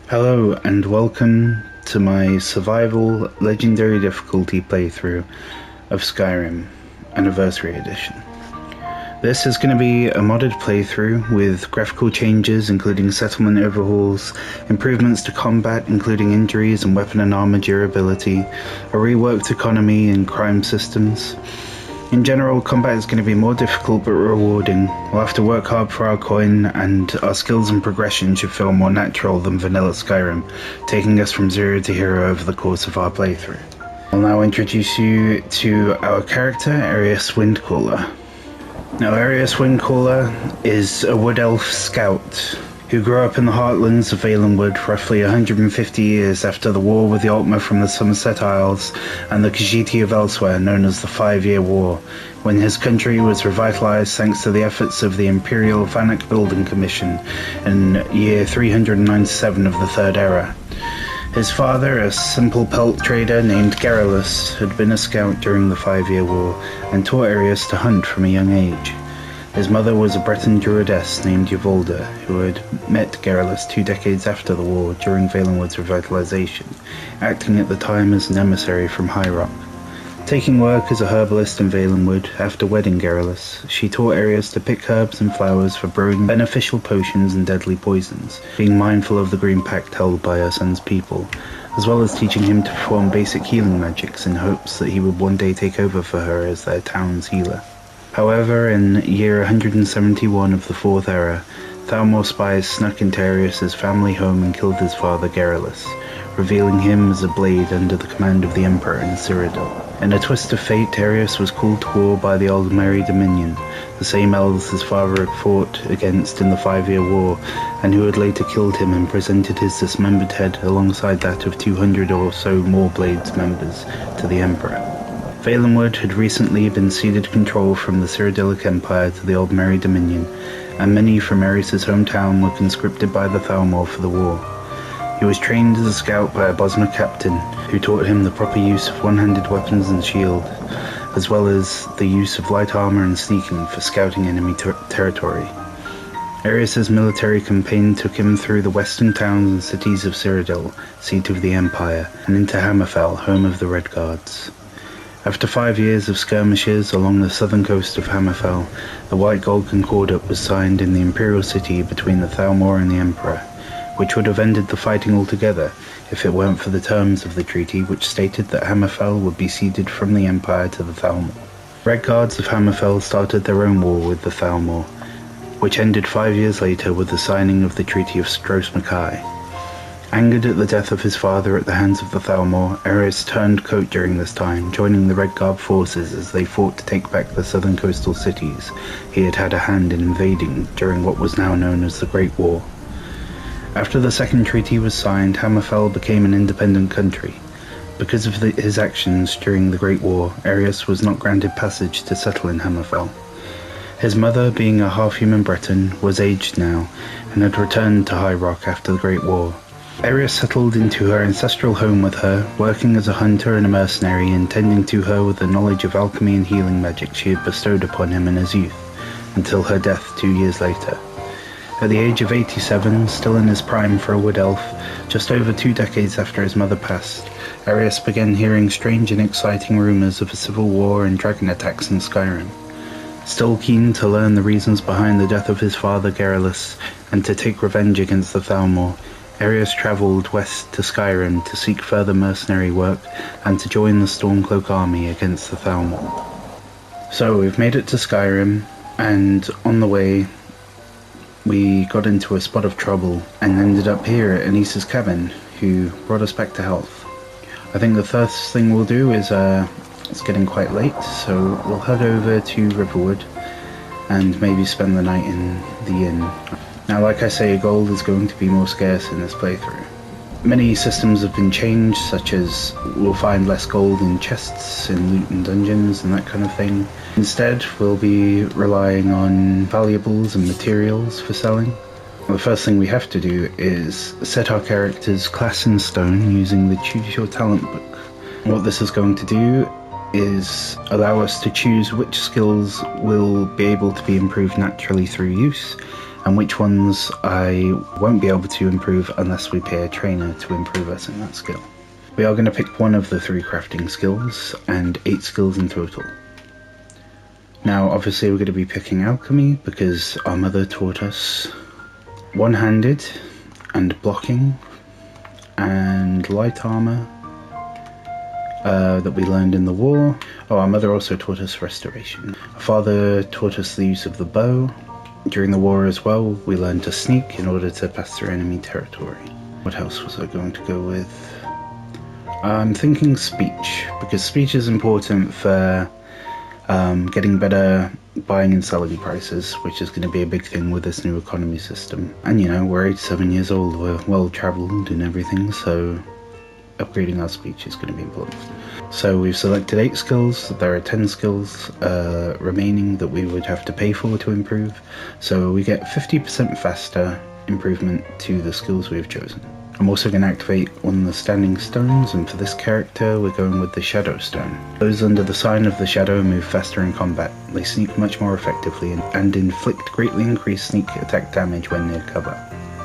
Hello and welcome to my survival legendary difficulty playthrough of Skyrim Anniversary Edition. This is going to be a modded playthrough with graphical changes including settlement overhauls, improvements to combat including injuries and weapon and armor durability, a reworked economy and crime systems. In general, combat is going to be more difficult but rewarding. We'll have to work hard for our coin, and our skills and progression should feel more natural than vanilla Skyrim, taking us from zero to hero over the course of our playthrough. I'll now introduce you to our character, Erias Windcaller. Now, Erias Windcaller is a Wood Elf scout who grew up in the heartlands of Valenwood roughly 150 years after the war with the Altmer from the Somerset Isles and the Khajiit of elsewhere, known as the 5-Year War, when his country was revitalized thanks to the efforts of the Imperial Vanak Building Commission in year 397 of the Third Era. His father, a simple pelt trader named Garrulus, had been a scout during the 5-Year War and taught Erias to hunt from a young age. His mother was a Breton druidess named Yvolda, who had met Garrulus 2 decades after the war during Valenwood's revitalization, acting at the time as an emissary from High Rock. Taking work as a herbalist in Valenwood, after wedding Garrulus, she taught Erias to pick herbs and flowers for brewing beneficial potions and deadly poisons, being mindful of the green pact held by her son's people, as well as teaching him to perform basic healing magics in hopes that he would one day take over for her as their town's healer. However, in year 171 of the Fourth Era, Thalmor spies snuck into Erias' family home and killed his father Garrulus, revealing him as a blade under the command of the Emperor in Cyrodiil. In a twist of fate, Erias was called to war by the Aldmeri Dominion, the same elves his father had fought against in the 5-Year War, and who had later killed him and presented his dismembered head alongside that of 200 or so more Blades members to the Emperor. Valenwood had recently been ceded control from the Cyrodiilic Empire to the Aldmeri Dominion, and many from Erias' hometown were conscripted by the Thalmor for the war. He was trained as a scout by a Bosmer captain, who taught him the proper use of one-handed weapons and shield, as well as the use of light armor and sneaking for scouting enemy territory. Erias' military campaign took him through the western towns and cities of Cyrodiil, seat of the Empire, and into Hammerfell, home of the Red Guards. After 5 years of skirmishes along the southern coast of Hammerfell, the White Gold Concordat was signed in the Imperial City between the Thalmor and the Emperor, which would have ended the fighting altogether if it weren't for the terms of the treaty, which stated that Hammerfell would be ceded from the Empire to the Thalmor. Red Guards of Hammerfell started their own war with the Thalmor, which ended 5 years later with the signing of the Treaty of Stros Mackay. Angered at the death of his father at the hands of the Thalmor, Erias turned coat during this time, joining the Red Guard forces as they fought to take back the southern coastal cities he had had a hand in invading during what was now known as the Great War. After the second treaty was signed, Hammerfell became an independent country. Because of his actions during the Great War, Erias was not granted passage to settle in Hammerfell. His mother, being a half-human Breton, was aged now, and had returned to High Rock after the Great War. Erias settled into her ancestral home with her, working as a hunter and a mercenary, and tending to her with the knowledge of alchemy and healing magic she had bestowed upon him in his youth, until her death 2 years later. At the age of 87, still in his prime for a wood elf, just over 2 decades after his mother passed, Erias began hearing strange and exciting rumors of a civil war and dragon attacks in Skyrim. Still keen to learn the reasons behind the death of his father Garrulus, and to take revenge against the Thalmor, Erias travelled west to Skyrim to seek further mercenary work and to join the Stormcloak army against the Thalmor. So we've made it to Skyrim, and on the way we got into a spot of trouble and ended up here at Anissa's cabin, who brought us back to health. I think the first thing we'll do is, it's getting quite late, so we'll head over to Riverwood and maybe spend the night in the inn. Now, like I say, gold is going to be more scarce in this playthrough. Many systems have been changed, such as we'll find less gold in chests, in loot and dungeons and that kind of thing. Instead, we'll be relying on valuables and materials for selling. The first thing we have to do is set our character's class in stone using the Choose Your Talent book. What this is going to do is allow us to choose which skills will be able to be improved naturally through use, and which ones I won't be able to improve unless we pay a trainer to improve us in that skill. We are going to pick one of the 3 crafting skills, and 8 skills in total. Now obviously we're going to be picking alchemy because our mother taught us one-handed and blocking and light armor that we learned in the war. Oh, our mother also taught us restoration. Our father taught us the use of the bow. During the war as well, we learned to sneak in order to pass through enemy territory. What else was I going to go with? I'm thinking speech, because speech is important for getting better buying and selling prices, which is going to be a big thing with this new economy system. And you know, we're 87 years old, we're well travelled and everything, so upgrading our speech is going to be important. So we've selected 8 skills. There are 10 skills remaining that we would have to pay for to improve, so we get 50% faster improvement to the skills we've chosen. I'm also going to activate one of the standing stones, and for this character we're going with the Shadow Stone. Those under the sign of the Shadow move faster in combat. They sneak much more effectively and inflict greatly increased sneak attack damage when near cover.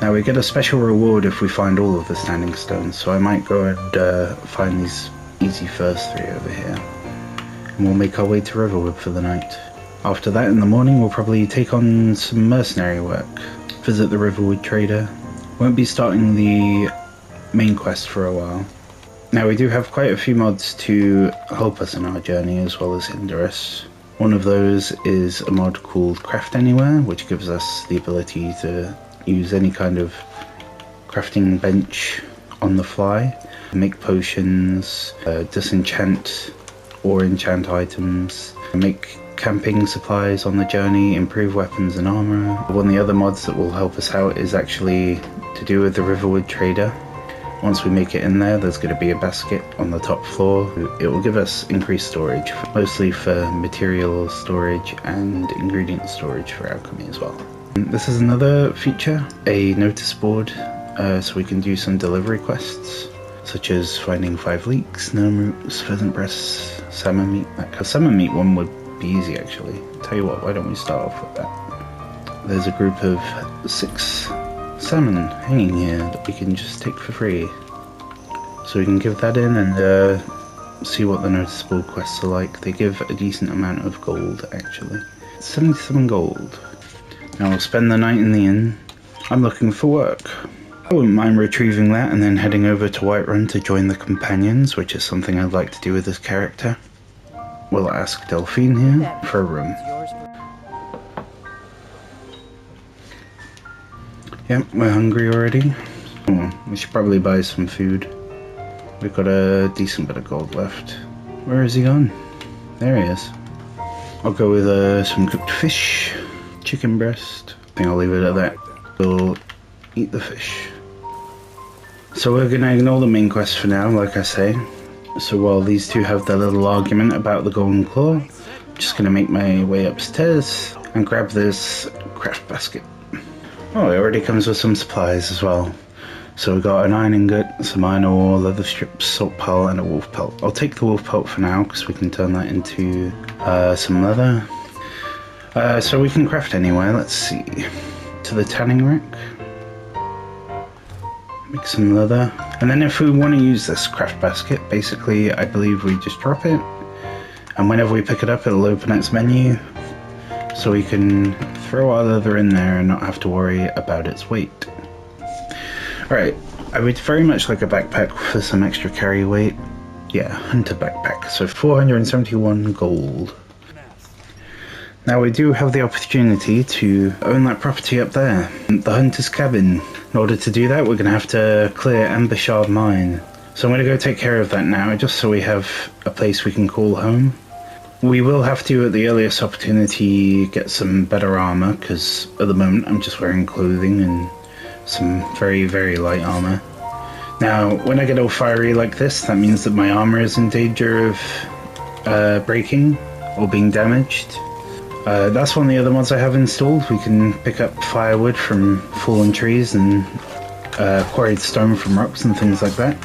Now we get a special reward if we find all of the standing stones, so I might go and find these easy first 3 over here. And we'll make our way to Riverwood for the night. After that in the morning we'll probably take on some mercenary work. Visit the Riverwood trader. Won't be starting the main quest for a while. Now we do have quite a few mods to help us in our journey as well as hinder us. One of those is a mod called Craft Anywhere, which gives us the ability to use any kind of crafting bench on the fly, make potions, disenchant or enchant items, make camping supplies on the journey, improve weapons and armor. One of the other mods that will help us out is actually to do with the Riverwood trader. Once we make it in there, there's going to be a basket on the top floor. It will give us increased storage, mostly for material storage and ingredient storage for alchemy as well. This is another feature, a notice board, so we can do some delivery quests, such as finding 5 leeks, gnome roots, pheasant breasts, salmon meat. That salmon meat one would be easy actually. Tell you what, why don't we start off with that? There's a group of 6 salmon hanging here that we can just take for free. So we can give that in and see what the noticeable quests are like. They give a decent amount of gold actually. 77 gold. Now we'll spend the night in the inn. I'm looking for work. I wouldn't mind retrieving that and then heading over to Whiterun to join the companions, which is something I'd like to do with this character. We'll ask Delphine here for a room. Yep, we're hungry already. We should probably buy some food. We've got a decent bit of gold left. Where is he gone? There he is. I'll go with some cooked fish, chicken breast. I think I'll leave it at that. We'll eat the fish. So we're gonna ignore the main quest for now, like I say. So while these two have their little argument about the golden claw, I'm just gonna make my way upstairs and grab this craft basket. Oh, it already comes with some supplies as well. So we got an iron ingot, some iron ore, leather strips, salt pelt, and a wolf pelt. I'll take the wolf pelt for now because we can turn that into some leather. So we can craft anywhere. Let's see. To the tanning rack. Make some leather. And then if we want to use this craft basket, basically I believe we just drop it. And whenever we pick it up, it'll open its menu. So we can throw our leather in there and not have to worry about its weight. Alright, I would very much like a backpack for some extra carry weight. Yeah, hunter backpack. So 471 gold. Now we do have the opportunity to own that property up there, the hunter's cabin. In order to do that, we're going to have to clear Ambershard Mine. So I'm going to go take care of that now, just so we have a place we can call home. We will have to, at the earliest opportunity, get some better armor, because at the moment I'm just wearing clothing and some very, very light armor. Now, when I get all fiery like this, that means that my armor is in danger of breaking or being damaged. That's one of the other mods I have installed. We can pick up firewood from fallen trees and quarried stone from rocks and things like that.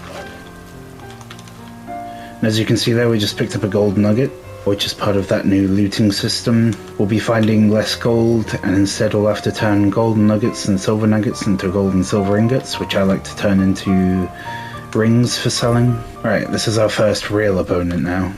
And as you can see there, we just picked up a gold nugget. which is part of that new looting system. We'll be finding less gold, and instead we'll have to turn golden nuggets and silver nuggets into gold and silver ingots, which I like to turn into rings for selling. Alright, this is our first real opponent now.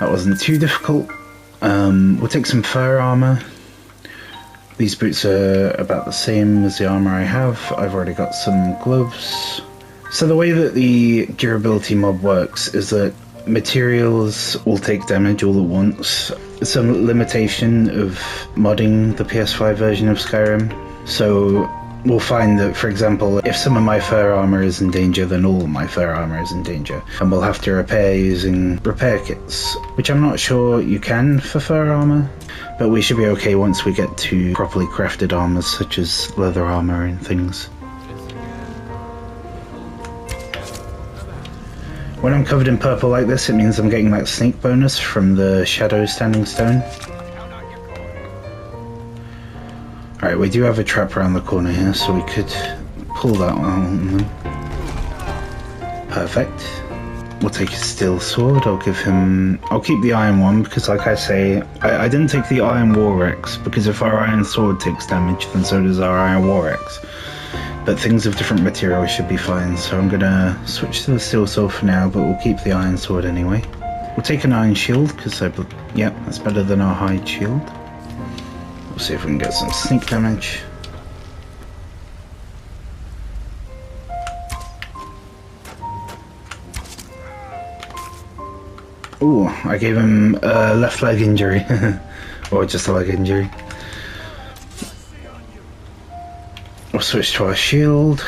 That wasn't too difficult. We'll take some fur armor. These boots are about the same as the armor I have. I've already got some gloves. So the way that the durability mob works is that materials will take damage all at once. It's a limitation of modding the PS5 version of Skyrim. So we'll find that, for example, if some of my fur armor is in danger, then all of my fur armor is in danger. And we'll have to repair using repair kits, which I'm not sure you can for fur armor, but we should be okay once we get to properly crafted armors such as leather armor and things. When I'm covered in purple like this, it means I'm getting that sneak bonus from the shadow standing stone. Alright, we do have a trap around the corner here, so we could pull that one. Perfect. We'll take his steel sword. I'll keep the iron one because, like I say, I didn't take the iron war axe because if our iron sword takes damage, then so does our iron war axe. But things of different materials should be fine, so I'm gonna switch to the steel sword for now, but we'll keep the iron sword anyway. We'll take an iron shield because yep, that's better than our hide shield. We'll see if we can get some sneak damage. Ooh, I gave him a left leg injury. Or just a leg injury. We'll switch to our shield.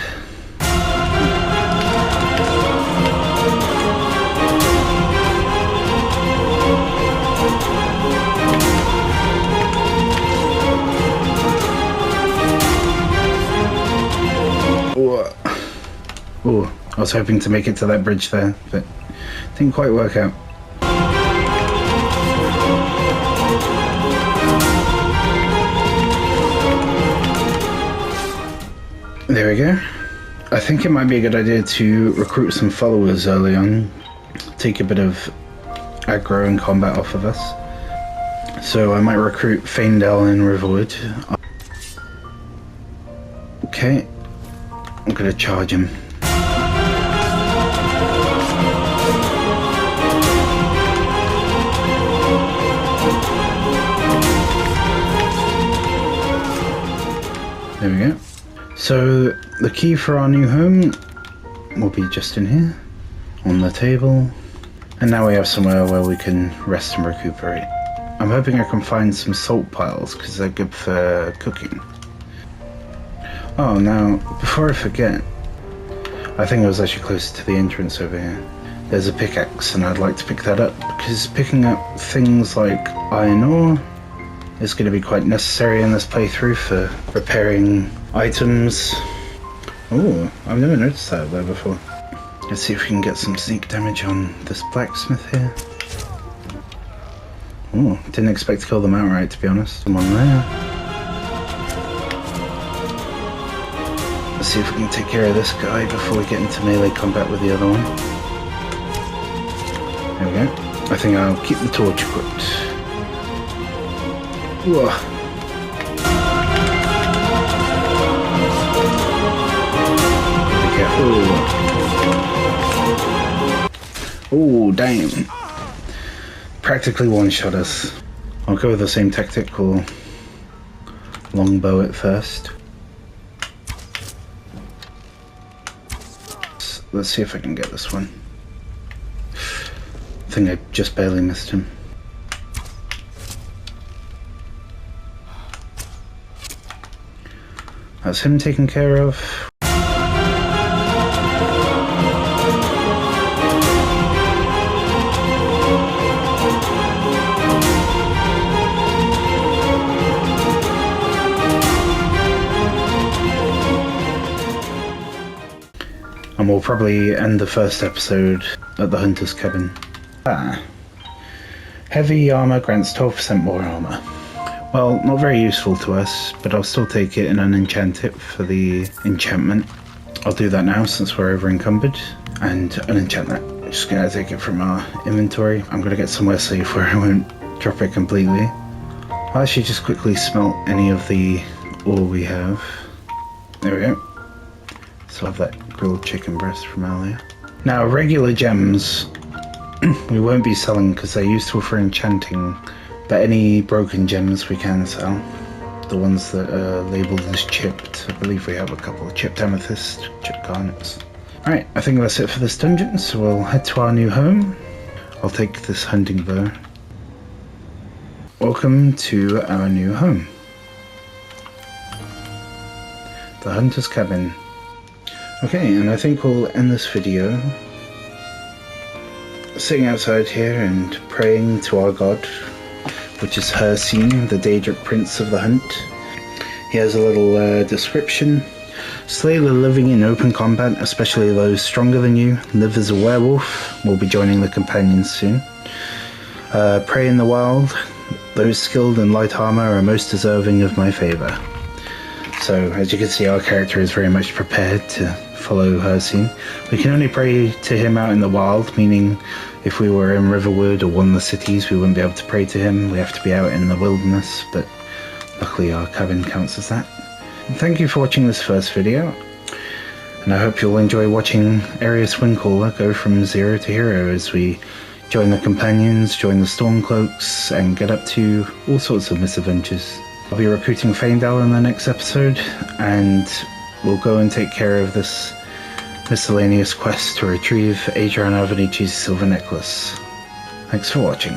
Ooh, I was hoping to make it to that bridge there, but didn't quite work out. There we go. I think it might be a good idea to recruit some followers early on, take a bit of aggro and combat off of us. So I might recruit Faendal and Riverwood. Okay, I'm gonna charge him. There we go. So the key for our new home will be just in here, on the table. And now we have somewhere where we can rest and recuperate. I'm hoping I can find some salt piles because they're good for cooking. Oh, now, before I forget, I think I was actually closer to the entrance over here. There's a pickaxe and I'd like to pick that up because picking up things like iron ore is going to be quite necessary in this playthrough for repairing items. Oh, I've never noticed that there before. Let's see if we can get some sneak damage on this blacksmith here. Oh, didn't expect to kill them outright, to be honest. Someone there. Let's see if we can take care of this guy before we get into melee combat with the other one. There we go. I think I'll keep the torch equipped. Whoa. Be careful. Oh, damn. Practically one-shot us. I'll go with the same tactic. We'll longbow it first. Let's see if I can get this one. I think I just barely missed him. That's him taken care of. And we'll probably end the first episode at the hunter's cabin. Heavy armor grants 12% more armor. Well, not very useful to us, but I'll still take it and unenchant it for the enchantment. I'll do that now since we're over encumbered, and unenchant that. I'm just gonna take it from our inventory. I'm gonna get somewhere safe where I won't drop it completely. I'll actually just quickly smelt any of the ore we have. There we go. Still have that grilled chicken breast from earlier. Now, regular gems we won't be selling because they're useful for enchanting, but any broken gems we can sell. The ones that are labelled as chipped. I believe we have a couple of chipped amethyst, chipped garnets. Alright, I think that's it for this dungeon, so we'll head to our new home. I'll take this hunting bow. Welcome to our new home. The hunter's cabin. Okay, and I think we'll end this video sitting outside here and praying to our god, which is Huskies, the Daedric prince of the hunt. He has a little description. Slay the living in open combat, especially those stronger than you. Live as a werewolf. We'll be joining the companions soon. Pray in the wild. Those skilled in light armor are most deserving of my favor. So, as you can see, our character is very much prepared to follow Huskies. We can only pray to him out in the wild, meaning if we were in Riverwood or one of the cities, we wouldn't be able to pray to him. We have to be out in the wilderness, but luckily our cabin counts as that. And thank you for watching this first video, and I hope you'll enjoy watching Erias Windcaller go from zero to hero as we join the companions, join the Stormcloaks, and get up to all sorts of misadventures. I'll be recruiting Faendal in the next episode, and we'll go and take care of this miscellaneous quest to retrieve Adrian Avenici's silver necklace. Thanks for watching.